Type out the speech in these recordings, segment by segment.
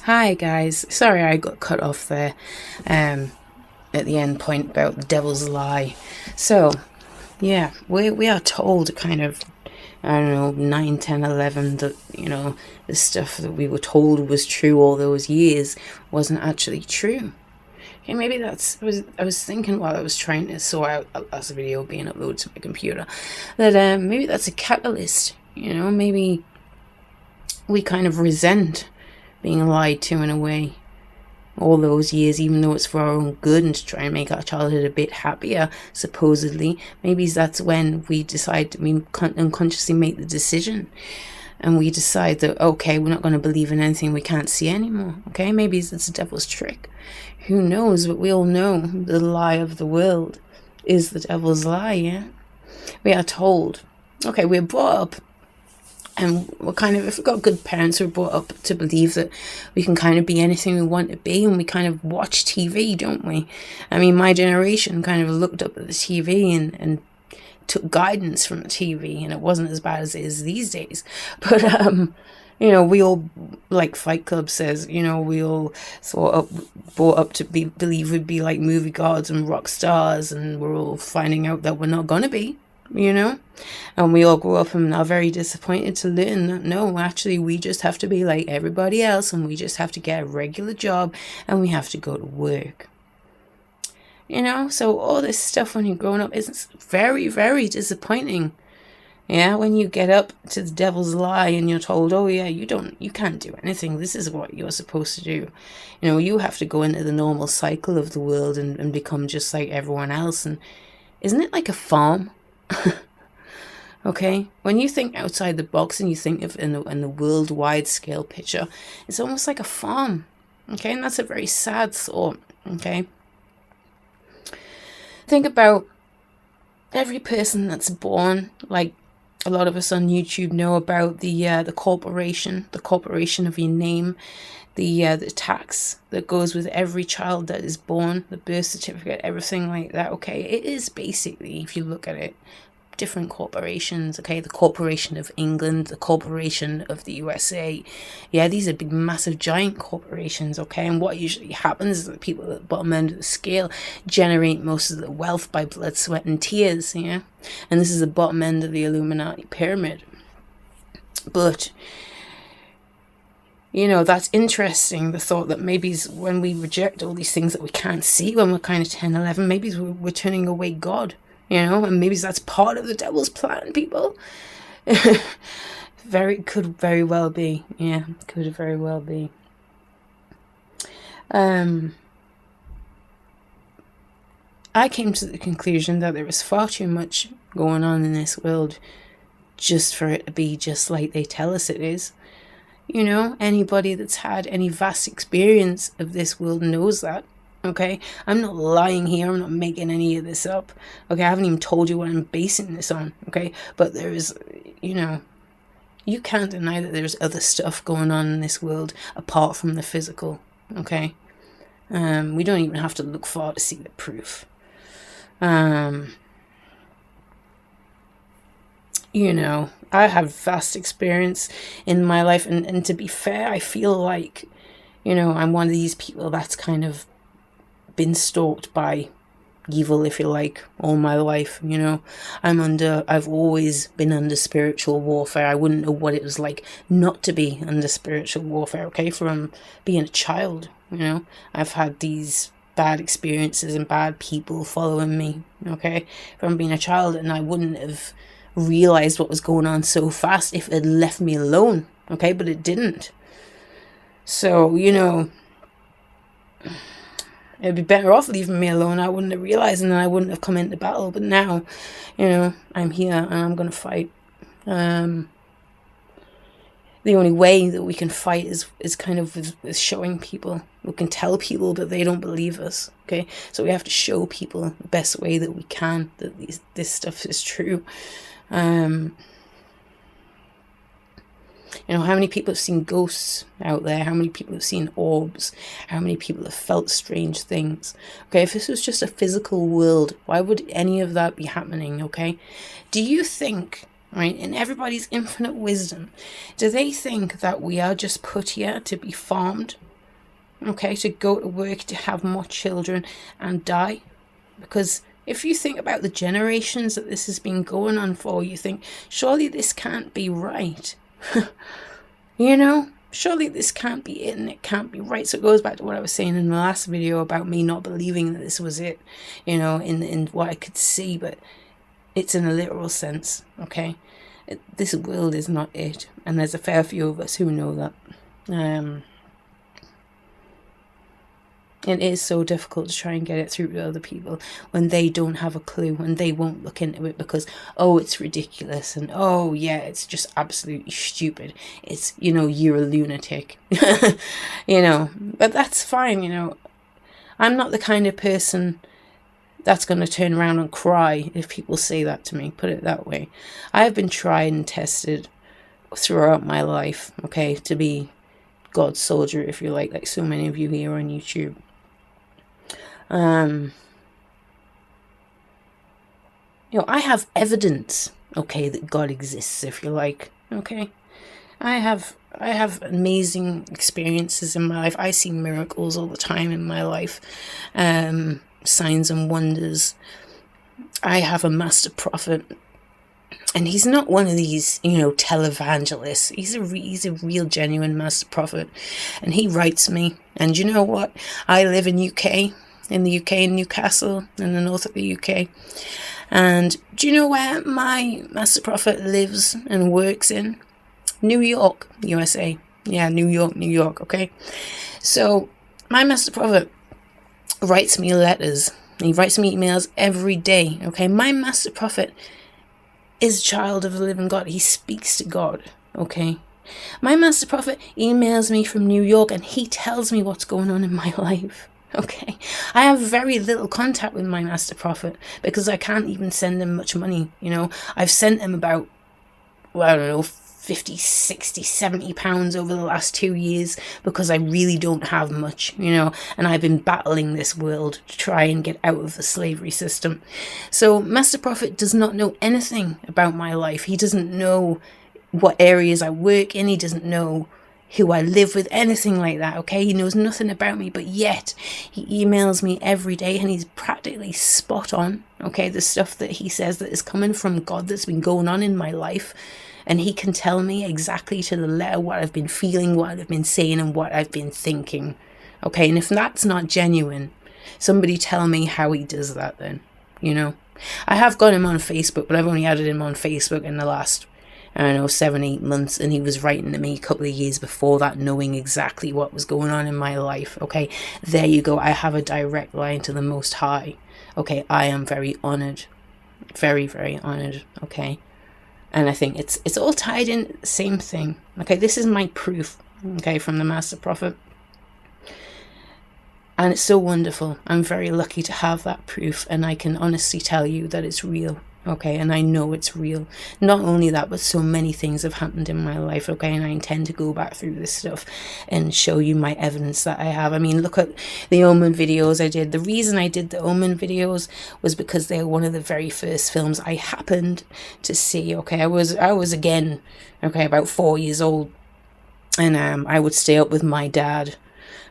Hi guys, sorry I got cut off there um, at the end point about the devil's lie. So, yeah, we are told kind of, I don't know, 9, 10, 11 that, the stuff that we were told was true all those years wasn't actually true. Okay, maybe I was thinking while I was trying to sort out a last video being uploaded to my computer that maybe that's a catalyst, maybe we kind of resent being lied to in a way all those years, even though it's for our own good and to try and make our childhood a bit happier, supposedly. Maybe that's when we decide, we unconsciously make the decision and we decide that, okay, we're not going to believe in anything we can't see anymore. Okay, maybe it's a devil's trick. Who knows? But we all know the lie of the world is the devil's lie, yeah? We are told. Okay, we're brought up and we're kind of, if we've got good parents, we're brought up to believe that we can kind of be anything we want to be, and we kind of watch TV, don't we? I mean, my generation kind of looked up at the TV and took guidance from the TV, and it wasn't as bad as it is these days. But we all, like Fight Club says, we all brought up to believe we'd be like movie gods and rock stars, and we're all finding out that we're not gonna be. And we all grow up and are very disappointed to learn that no, actually we just have to be like everybody else, and we just have to get a regular job, and we have to go to work. So all this stuff when you're growing up is very, very disappointing. Yeah, when you get up to the devil's lie and you're told, oh yeah, you can't do anything, this is what you're supposed to do. You have to go into the normal cycle of the world and become just like everyone else. And isn't it like a farm? Okay, when you think outside the box and you think of in the worldwide scale picture, it's almost like a farm. Okay, and that's a very sad thought. Okay, think about every person that's born. Like a lot of us on YouTube know about the corporation of your name, the tax that goes with every child that is born, the birth certificate, everything like that. Okay, it is basically, if you look at it, different corporations. Okay, the Corporation of England, the Corporation of the USA. Yeah, these are big, massive, giant corporations. Okay, and what usually happens is that people at the bottom end of the scale generate most of the wealth by blood, sweat, and tears. Yeah, and this is the bottom end of the Illuminati pyramid. But that's interesting, the thought that maybe when we reject all these things that we can't see when we're kind of 10, 11, maybe we're turning away God. And maybe that's part of the devil's plan, people. Could very well be. Yeah, could very well be. I came to the conclusion that there is far too much going on in this world just for it to be just like they tell us it is. Anybody that's had any vast experience of this world knows that. Okay, I'm not lying here. I'm not making any of this up. Okay, I haven't even told you what I'm basing this on. Okay, but there's, you can't deny that there's other stuff going on in this world apart from the physical. Okay, we don't even have to look far to see the proof. I have vast experience in my life, and to be fair, I feel like, I'm one of these people that's kind of been stalked by evil, if you like, all my life. I've always been under spiritual warfare. I wouldn't know what it was like not to be under spiritual warfare. Okay, from being a child, I've had these bad experiences and bad people following me. Okay, from being a child, and I wouldn't have realized what was going on so fast if it had left me alone. Okay, but it didn't. So it'd be better off leaving me alone. I wouldn't have realized, and then I wouldn't have come into battle. But now, I'm here and I'm going to fight. The only way that we can fight is kind of with showing people. We can tell people, but they don't believe us. Okay, so we have to show people the best way that we can that this stuff is true. How many people have seen ghosts out there? How many people have seen orbs? How many people have felt strange things? Okay, if this was just a physical world, why would any of that be happening? Okay, do you think, right, in everybody's infinite wisdom, do they think that we are just put here to be farmed? okay, to go to work, to have more children and die? Because if you think about the generations that this has been going on for, you think, surely this can't be right. You know, surely this can't be it and it can't be right. So it goes back to what I was saying in the last video about me not believing that this was it, you know, in what I could see, but it's in a literal sense, okay? This world is not it, and there's a fair few of us who know that. It is so difficult to try and get it through to other people when they don't have a clue, and they won't look into it because, oh, it's ridiculous, and oh yeah, it's just absolutely stupid. It's, you know, you're a lunatic. You know, but that's fine, you know. I'm not the kind of person that's going to turn around and cry if people say that to me, put it that way. I have been tried and tested throughout my life, okay, to be God's soldier, if you like so many of you here on YouTube. You know, I have evidence, okay, that God exists, if you like, okay. I have amazing experiences in my life. I see miracles all the time in my life, signs and wonders. I have a master prophet, and he's not one of these, you know, televangelists. He's a real genuine master prophet, and he writes me. And you know what? I live in the UK, in Newcastle, in the north of the UK. And do you know where my master prophet lives and works in? New York, USA. Yeah, New York, okay? So my master prophet writes me letters. He writes me emails every day, okay? My master prophet is a child of the living God. He speaks to God, okay? My master prophet emails me from New York, and he tells me what's going on in my life, okay? I have very little contact with my master prophet because I can't even send him much money, you know? I've sent him about, well, I don't know, 50, 60, 70 pounds over the last 2 years because I really don't have much, you know, and I've been battling this world to try and get out of the slavery system. So Master Prophet does not know anything about my life. He doesn't know what areas I work in. He doesn't know who I live with, anything like that, okay? He knows nothing about me, but yet he emails me every day, and he's practically spot on, okay? The stuff that he says that is coming from God that's been going on in my life. And he can tell me exactly to the letter what I've been feeling, what I've been saying, and what I've been thinking. Okay, and if that's not genuine, somebody tell me how he does that then, you know. I have got him on Facebook, but I've only added him on Facebook in the last, I don't know, 7-8 months. And he was writing to me a couple of years before that, knowing exactly what was going on in my life. Okay, there you go. I have a direct line to the Most High. Okay, I am very honoured. Very, very honoured. Okay. And I think it's all tied in, same thing. Okay, this is my proof, okay, from the Master Prophet. And it's so wonderful. I'm very lucky to have that proof, and I can honestly tell you that it's real. Okay, and I know it's real. Not only that, but so many things have happened in my life, okay, and I intend to go back through this stuff and show you my evidence that I have. I mean, look at the Omen videos I did. The reason I did the Omen videos was because they were one of the very first films I happened to see, okay. I was again, okay, about 4 years old, and I would stay up with my dad,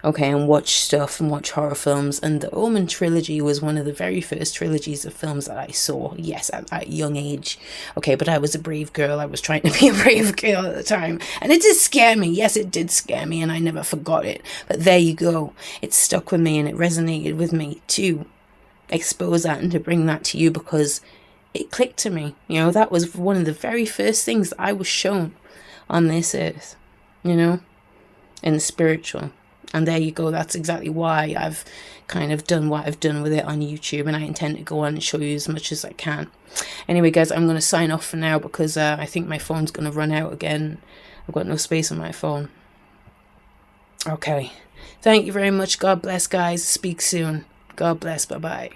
okay, and watch stuff and watch horror films. And the Omen trilogy was one of the very first trilogies of films that I saw, yes, at that young age, okay. But I was a brave girl. I was trying to be a brave girl at the time, and it did scare me. Yes, it did scare me, and I never forgot it. But there you go, it stuck with me, and it resonated with me to expose that and to bring that to you, because it clicked to me, you know. That was one of the very first things that I was shown on this earth, you know, in the spiritual. And there you go. That's exactly why I've kind of done what I've done with it on YouTube, and I intend to go on and show you as much as I can. Anyway, guys, I'm going to sign off for now because I think my phone's going to run out again. I've got no space on my phone. Okay. Thank you very much. God bless, guys. Speak soon. God bless. Bye-bye.